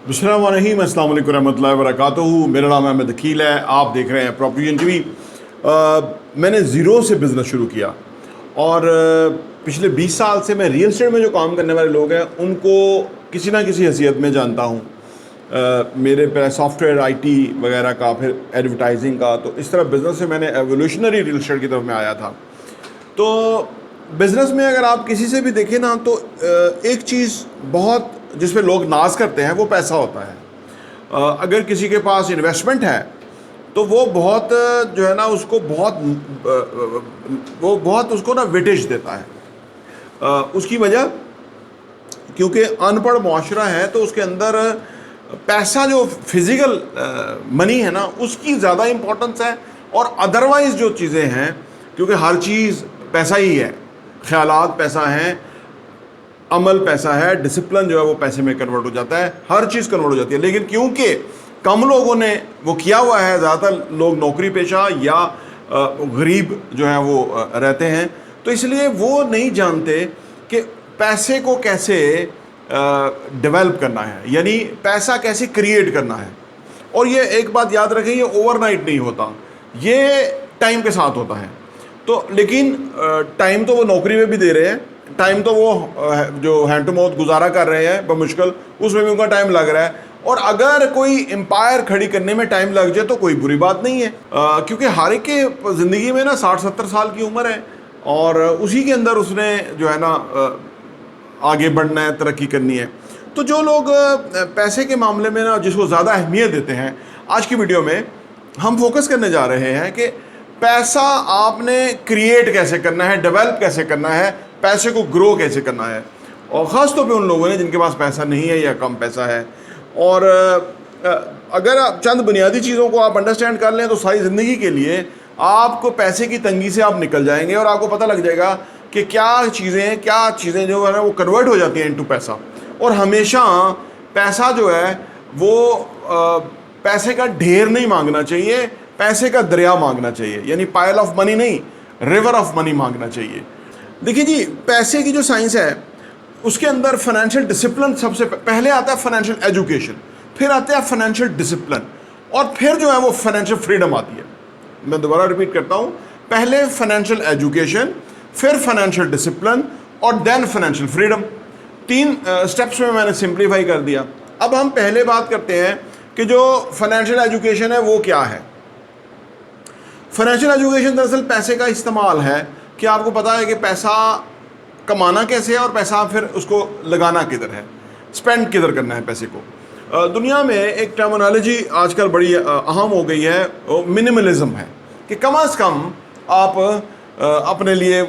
السلام علیکم، السلام علیکم ورحمۃ اللہ وبرکاتہ. میرا نام احمد عقیل ہے. آپ دیکھ رہے ہیں پراپرٹی ٹی وی. میں نے زیرو سے بزنس شروع کیا اور پچھلے 20 سال سے میں ریئل اسٹیٹ میں جو کام کرنے والے لوگ ہیں ان کو کسی نہ کسی حیثیت میں جانتا ہوں. میرے پہ سافٹ ویئر آئی ٹی وغیرہ کا، پھر ایڈورٹائزنگ کا، تو اس طرح بزنس سے میں نے ایولیوشنری ریئل اسٹیٹ کی طرف میں آیا تھا. تو بزنس میں اگر آپ کسی سے بھی دیکھیں نا تو ایک چیز بہت جس پہ لوگ ناز کرتے ہیں وہ پیسہ ہوتا ہے. اگر کسی کے پاس انویسٹمنٹ ہے تو وہ بہت جو ہے نا اس کو بہت اس کو نا ویٹیج دیتا ہے. اس کی وجہ کیونکہ ان پڑھ معاشرہ ہے تو اس کے اندر پیسہ جو فزیکل منی ہے نا اس کی زیادہ امپورٹنس ہے، اور ادروائز جو چیزیں ہیں کیونکہ ہر چیز پیسہ ہی ہے. خیالات پیسہ ہیں، عمل پیسہ ہے، ڈسپلن جو ہے وہ پیسے میں کنورٹ ہو جاتا ہے، ہر چیز کنورٹ ہو جاتی ہے. لیکن کیونکہ کم لوگوں نے وہ کیا ہوا ہے، زیادہ تر لوگ نوکری پیشہ یا غریب جو ہیں وہ رہتے ہیں، تو اس لیے وہ نہیں جانتے کہ پیسے کو کیسے ڈیولپ کرنا ہے، یعنی پیسہ کیسے کریٹ کرنا ہے. اور یہ ایک بات یاد رکھیں، یہ اوور نائٹ نہیں ہوتا، یہ ٹائم کے ساتھ ہوتا ہے. تو لیکن ٹائم تو وہ نوکری میں بھی دے رہے ہیں، ٹائم تو وہ جو ہینڈ ٹو ماؤتھ گزارا کر رہے ہیں بمشکل، اس میں بھی ان کا ٹائم لگ رہا ہے. اور اگر کوئی امپائر کھڑی کرنے میں ٹائم لگ جائے تو کوئی بری بات نہیں ہے، کیونکہ ہر ایک کے زندگی میں نا 60-70 سال کی عمر ہے، اور اسی کے اندر اس نے جو ہے نا آگے بڑھنا ہے، ترقی کرنی ہے. تو جو لوگ پیسے کے معاملے میں نا جس کو زیادہ اہمیت دیتے ہیں، آج کی ویڈیو میں ہم فوکس کرنے جا رہے ہیں کہ پیسہ آپ نے کریٹ کیسے کرنا ہے، ڈیولپ کیسے کرنا ہے، پیسے کو گرو کیسے کرنا ہے. اور خاص طور پہ ان لوگوں نے جن کے پاس پیسہ نہیں ہے یا کم پیسہ ہے. اور اگر چند بنیادی چیزوں کو آپ انڈرسٹینڈ کر لیں تو ساری زندگی کے لیے آپ کو پیسے کی تنگی سے آپ نکل جائیں گے، اور آپ کو پتہ لگ جائے گا کہ کیا چیزیں جو ہے نا وہ کنورٹ ہو جاتی ہیں انٹو پیسہ. اور ہمیشہ پیسہ جو ہے وہ پیسے کا ڈھیر نہیں مانگنا چاہیے، پیسے کا دریا مانگنا چاہیے، یعنی پائل آف منی نہیں، ریور آف منی مانگنا چاہیے. دیکھیے جی، پیسے کی جو سائنس ہے اس کے اندر فائنینشیل ڈسپلن سب سے پہلے آتا ہے. فائنینشیل ایجوکیشن، پھر آتا ہے فائنینشیل ڈسپلن، اور پھر جو ہے وہ فائنینشیل فریڈم آتی ہے. میں دوبارہ ریپیٹ کرتا ہوں، پہلے فائنینشیل ایجوکیشن، پھر فائنینشیل ڈسپلن، اور دین فائنینشیل فریڈم. 3 سٹیپس میں نے سمپلیفائی کر دیا. اب ہم پہلے بات کرتے ہیں کہ جو فائنینشیل ایجوکیشن ہے وہ کیا ہے. فائنینشیل ایجوکیشن دراصل پیسے کا استعمال ہے کہ آپ کو پتا ہے کہ پیسہ کمانا کیسے ہے اور پیسہ پھر اس کو لگانا کدھر ہے، اسپینڈ کدھر کرنا ہے پیسے کو. دنیا میں ایک ٹرمینالوجی آج کل بڑی اہم ہو گئی ہے، منیملزم ہے، کہ کم از کم آپ اپنے لیے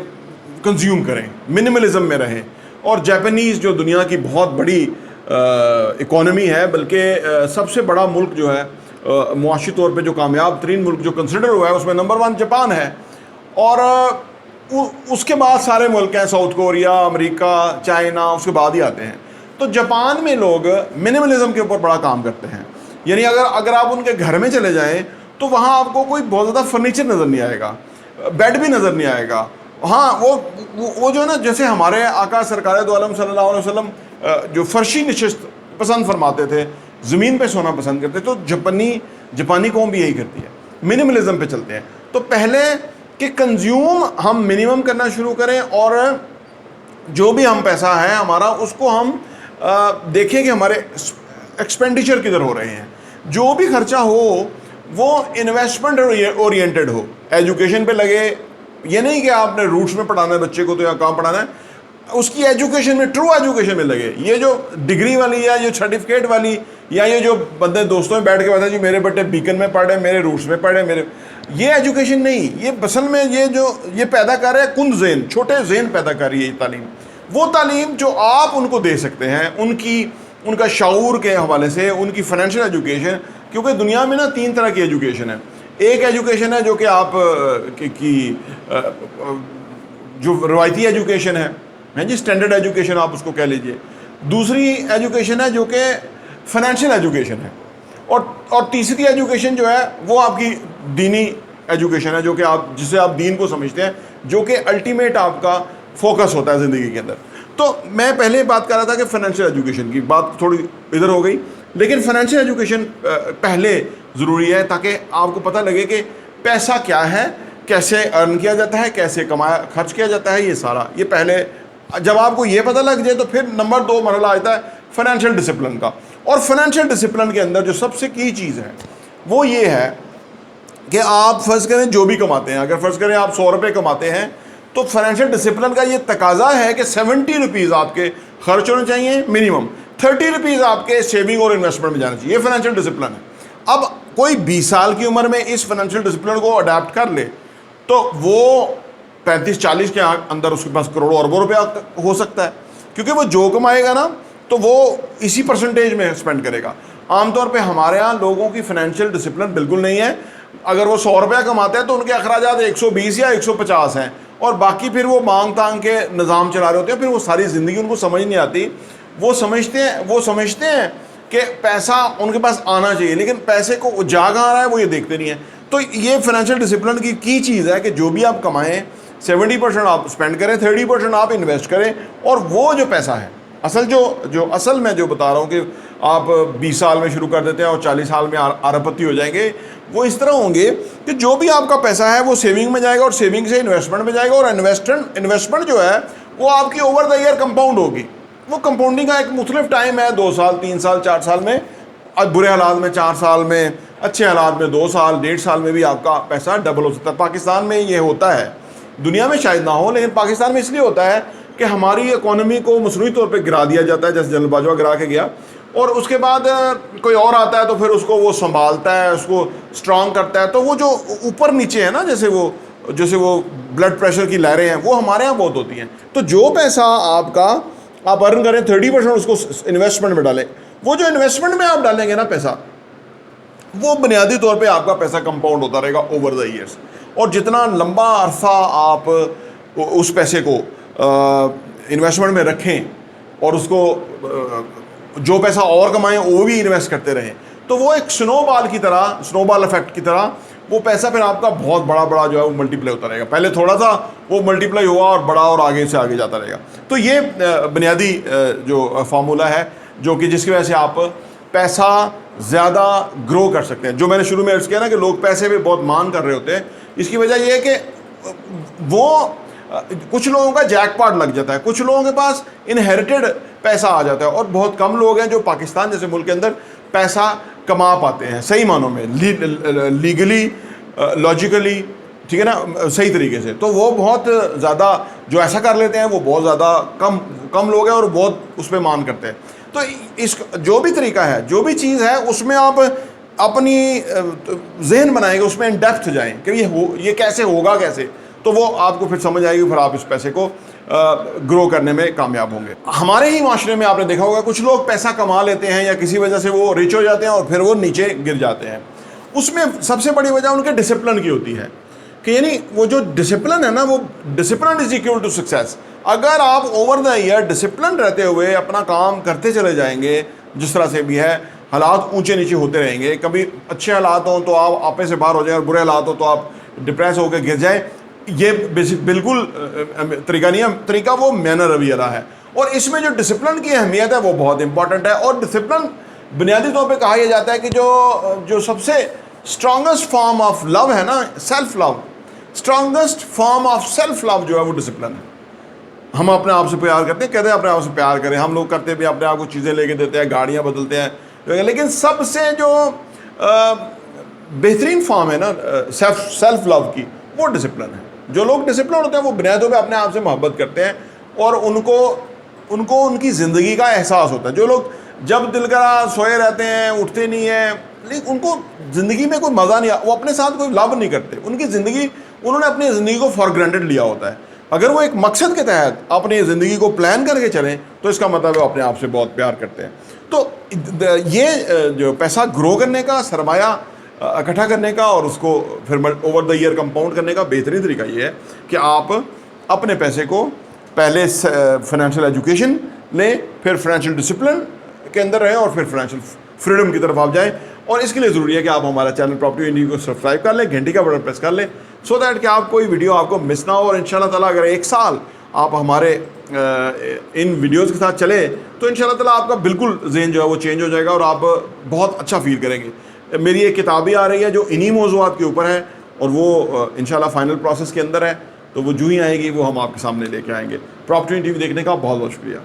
کنزیوم کریں، منیملزم میں رہیں. اور جاپانیز جو دنیا کی بہت بڑی اکانومی ہے، بلکہ سب سے بڑا ملک جو ہے معاشی طور پہ جو کامیاب ترین ملک جو کنسیڈر ہوا ہے اس میں نمبر 1 جاپان ہے. اور اس کے بعد سارے ملک ہیں، ساؤتھ کوریا، امریکہ، چائنا اس کے بعد ہی آتے ہیں. تو جاپان میں لوگ منیملزم کے اوپر بڑا کام کرتے ہیں. یعنی اگر آپ ان کے گھر میں چلے جائیں تو وہاں آپ کو کوئی بہت زیادہ فرنیچر نظر نہیں آئے گا، بیڈ بھی نظر نہیں آئے گا. ہاں وہ جو ہے نا، جیسے ہمارے آقا سرکار دو عالم صلی اللہ علیہ وسلم جو فرشی نشست پسند فرماتے تھے، زمین پہ سونا پسند کرتے، تو جاپانی قوم بھی یہی کرتی ہے، منیملزم پہ چلتے ہیں. تو پہلے کہ کنزیوم ہم منیمم کرنا شروع کریں، اور جو بھی ہم پیسہ ہے ہمارا اس کو ہم دیکھیں کہ ہمارے ایکسپینڈیچر کدھر ہو رہے ہیں. جو بھی خرچہ ہو وہ انویسٹمنٹ اورینٹڈ ہو، ایجوکیشن پہ لگے. یہ نہیں کہ آپ نے روٹس میں پڑھانا ہے بچے کو تو یا کہاں پڑھانا ہے، اس کی ایجوکیشن میں، ٹرو ایجوکیشن میں لگے. یہ جو ڈگری والی یا جو سرٹیفکیٹ والی یا یہ جو بندے دوستوں میں بیٹھ کے بتا جی میرے بیٹے بیکن میں پڑھے، میرے روٹس میں پڑھے، یہ ایجوکیشن نہیں. یہ بسل میں یہ پیدا کر رہا ہے کند ذہن، چھوٹے ذہن پیدا کر رہی ہے یہ تعلیم. وہ تعلیم جو آپ ان کو دے سکتے ہیں، ان کا شعور کے حوالے سے، ان کی فائنینشیل ایجوکیشن. کیونکہ دنیا میں نا 3 طرح کی ایجوکیشن ہے. ایک ایجوکیشن ہے جو کہ آپ کی جو روایتی ایجوکیشن ہے جی، اسٹینڈرڈ ایجوکیشن آپ اس کو کہہ لیجئے. دوسری ایجوکیشن ہے جو کہ فائنینشیل ایجوکیشن ہے. اور تیسری ایجوکیشن جو ہے وہ آپ کی دینی ایجوکیشن ہے، جو کہ جسے آپ دین کو سمجھتے ہیں، جو کہ الٹیمیٹ آپ کا فوکس ہوتا ہے زندگی کے اندر. تو میں پہلے بات کر رہا تھا کہ فائنینشیل ایجوکیشن کی بات تھوڑی ادھر ہو گئی. لیکن فائنینشیل ایجوکیشن پہلے ضروری ہے تاکہ آپ کو پتہ لگے کہ پیسہ کیا ہے, کیسے ارن کیا جاتا ہے, کیسے کمایا خرچ کیا جاتا ہے, یہ سارا یہ پہلے جب آپ کو یہ پتہ لگ جائے تو پھر نمبر 2 مرحلہ آتا ہے فائنینشیل ڈسپلن کا. اور فائنینشیل ڈسپلن کے اندر جو سب سے کی چیز ہے وہ یہ ہے کہ آپ فرض کریں جو بھی کماتے ہیں, اگر فرض کریں آپ 100 روپے کماتے ہیں تو فائنینشیل ڈسپلن کا یہ تقاضا ہے کہ 70 روپیز آپ کے خرچ ہونے چاہیے منیمم, 30 روپیز آپ کے سیونگ اور انویسٹمنٹ میں جانا چاہیے. یہ فائنینشیل ڈسپلن ہے. اب کوئی 20 سال کی عمر میں اس فائنینشیل ڈسپلن کو اڈاپٹ کر لے تو وہ 35-40 کے اندر اس کے پاس کروڑوں اربوں روپیہ ہو سکتا ہے, کیونکہ وہ جو کمائے گا نا تو وہ اسی پرسنٹیج میں اسپینڈ کرے گا. عام طور پہ ہمارے ہاں لوگوں کی فائنینشیل ڈسپلن بالکل نہیں ہے. اگر وہ 100 روپیہ کماتے ہیں تو ان کے اخراجات 120 یا 150 ہیں, اور باقی پھر وہ مانگ تانگ کے نظام چلا رہے ہوتے ہیں. پھر وہ ساری زندگی ان کو سمجھ نہیں آتی. وہ سمجھتے ہیں کہ پیسہ ان کے پاس آنا چاہیے, لیکن پیسے کو جا کہاں رہا ہے وہ یہ دیکھتے نہیں ہیں. تو یہ فائنینشیل ڈسپلن کی چیز ہے کہ جو بھی آپ کمائیں 70% آپ اسپینڈ کریں, 30% آپ انویسٹ کریں, اور وہ جو پیسہ ہے اصل میں جو بتا رہا ہوں کہ آپ 20 سال میں شروع کر دیتے ہیں اور 40 سال میں اربپتی ہو جائیں گے, وہ اس طرح ہوں گے کہ جو بھی آپ کا پیسہ ہے وہ سیونگ میں جائے گا, اور سیونگ سے انویسٹمنٹ میں جائے گا, اور انویسٹمنٹ جو ہے وہ آپ کی اوور دا ایئر کمپاؤنڈ ہوگی. وہ کمپاؤنڈنگ کا ایک مختلف ٹائم ہے, 2 سال 3 سال 4 سال میں, برے حالات میں 4 سال میں, اچھے حالات میں 2 سال 1.5 سال میں بھی آپ کا پیسہ ڈبل ہو سکتا ہے. پاکستان میں یہ ہوتا ہے, دنیا میں شاید نہ ہو, لیکن پاکستان میں اس لیے ہوتا ہے کہ ہماری اکانومی کو مصنوعی طور پہ گرا دیا جاتا ہے, جیسے جنرل باجوہ گرا کے گیا, اور اس کے بعد کوئی اور آتا ہے تو پھر اس کو وہ سنبھالتا ہے, اس کو اسٹرانگ کرتا ہے. تو وہ جو اوپر نیچے ہے نا, جیسے وہ بلڈ پریشر کی لہریں ہیں, وہ ہمارے یہاں بہت ہوتی ہیں. تو جو پیسہ آپ ارن کریں 30% اس کو انویسٹمنٹ میں ڈالیں. وہ جو انویسٹمنٹ میں آپ ڈالیں گے نا پیسہ, وہ بنیادی طور پہ آپ کا پیسہ کمپاؤنڈ ہوتا رہے گا اوور دا ایئرس. اور جتنا لمبا عرصہ آپ اس پیسے کو انویسٹمنٹ میں رکھیں اور اس کو جو پیسہ اور کمائیں وہ بھی انویسٹ کرتے رہیں, تو وہ ایک سنو بال افیکٹ کی طرح وہ پیسہ پھر آپ کا بہت بڑا جو ہے وہ ملٹی پلائی ہوتا رہے گا. پہلے تھوڑا تھا, وہ ملٹی پلائی ہوا اور بڑا, اور آگے سے آگے جاتا رہے گا. تو یہ بنیادی جو فارمولہ ہے جو کہ جس کی وجہ سے آپ پیسہ زیادہ گرو کر سکتے ہیں. جو میں نے شروع میں عرض کیا نا کہ لوگ پیسے پہ بہت مان کر رہے ہوتے ہیں, اس کی وجہ یہ ہے کہ وہ کچھ لوگوں کا جیک پاٹ لگ جاتا ہے, کچھ لوگوں کے پاس انہیریٹڈ پیسہ آ جاتا ہے, اور بہت کم لوگ ہیں جو پاکستان جیسے ملک کے اندر پیسہ کما پاتے ہیں صحیح معنوں میں, لیگلی لاجیکلی, ٹھیک ہے نا, صحیح طریقے سے. تو وہ بہت زیادہ جو ایسا کر لیتے ہیں وہ بہت زیادہ کم لوگ ہیں, اور بہت اس پہ مان کرتے ہیں. تو اس جو بھی طریقہ ہے, جو بھی چیز ہے, اس میں آپ اپنی ذہن بنائیں گے, اس میں ان ڈیپتھ جائیں کہ یہ کیسے ہوگا کیسے, تو وہ آپ کو پھر سمجھ آئے گی, پھر آپ اس پیسے کو گرو کرنے میں کامیاب ہوں گے. ہمارے ہی معاشرے میں آپ نے دیکھا ہوگا کچھ لوگ پیسہ کما لیتے ہیں یا کسی وجہ سے وہ ریچ ہو جاتے ہیں اور پھر وہ نیچے گر جاتے ہیں. اس میں سب سے بڑی وجہ ان کے ڈسپلن کی ہوتی ہے کہ یعنی وہ جو ڈسپلن ہے نا, وہ discipline is equal to success. اگر آپ اوور دا ایئر ڈسپلن رہتے ہوئے اپنا کام کرتے چلے جائیں گے, جس طرح سے بھی ہے, حالات اونچے نیچے ہوتے رہیں گے, کبھی اچھے حالات ہوں تو آپ آپے سے باہر ہو جائیں, اور برے حالات ہوں تو آپ ڈپریس ہو کے گر جائیں. یہ بالکل طریقہ نہیں ہے. طریقہ وہ مینر روی والا ہے, اور اس میں جو ڈسپلن کی اہمیت ہے وہ بہت امپورٹنٹ ہے. اور ڈسپلن بنیادی طور پہ کہا یہ جاتا ہے کہ جو سب سے اسٹرانگسٹ فارم آف لو ہے نا, self love, strongest form of self love جو ہے وہ ڈسپلن ہے. ہم اپنے آپ سے پیار کرتے ہیں, کہتے ہیں اپنے آپ سے پیار کریں, ہم لوگ کرتے بھی اپنے آپ کو چیزیں لے کے دیتے ہیں, گاڑیاں بدلتے ہیں, لیکن سب سے جو بہترین فارم ہے نا سیلف لو کی, وہ ڈسپلن ہے. جو لوگ ڈسپلن ہوتے ہیں وہ بنیادوں پہ اپنے آپ سے محبت کرتے ہیں, اور ان کو ان کی زندگی کا احساس ہوتا ہے. جو لوگ جب دل کرا سوئے رہتے ہیں, اٹھتے نہیں ہیں, لیکن ان کو زندگی میں کوئی مزہ نہیں, وہ اپنے ساتھ کوئی لو نہیں کرتے. انہوں نے اپنی زندگی کو فار گرانٹیڈ لیا ہوتا ہے. اگر وہ ایک مقصد کے تحت اپنی زندگی کو پلان کر کے چلیں تو اس کا مطلب وہ اپنے آپ سے بہت پیار کرتے ہیں. تو یہ جو پیسہ گرو کرنے کا, سرمایہ اکٹھا کرنے کا, اور اس کو پھر اوور دا ایئر کمپاؤنڈ کرنے کا بہترین طریقہ یہ ہے کہ آپ اپنے پیسے کو پہلے فائنینشیل ایجوکیشن لیں, پھر فائنینشیل ڈسپلن کے اندر رہیں, اور پھر فائنینشیل فریڈم کی طرف آپ جائیں. اور اس کے لیے ضروری ہے کہ آپ ہمارا چینل پراپرٹی انڈیا کو سبسکرائب کر لیں, گھنٹی کا بٹن پریس کر لیں, سو دیٹ کہ آپ کوئی ویڈیو آپ کو مس نہ ہو. اور ان شاء اللہ تعالیٰ اگر 1 سال آپ ہمارے ان ویڈیوز کے ساتھ چلے تو انشاءاللہ تعالیٰ آپ کا بالکل ذہن جو ہے وہ چینج ہو جائے گا اور آپ بہت اچھا فیل کریں گے. میری ایک کتاب بھی آ رہی ہے جو انہی موضوعات کے اوپر ہے اور وہ انشاءاللہ فائنل پروسیس کے اندر ہے, تو وہ جو ہی آئے گی وہ ہم آپ کے سامنے لے کے آئیں گے. پراپرٹی ٹی وی دیکھنے کا بہت بہت شکریہ.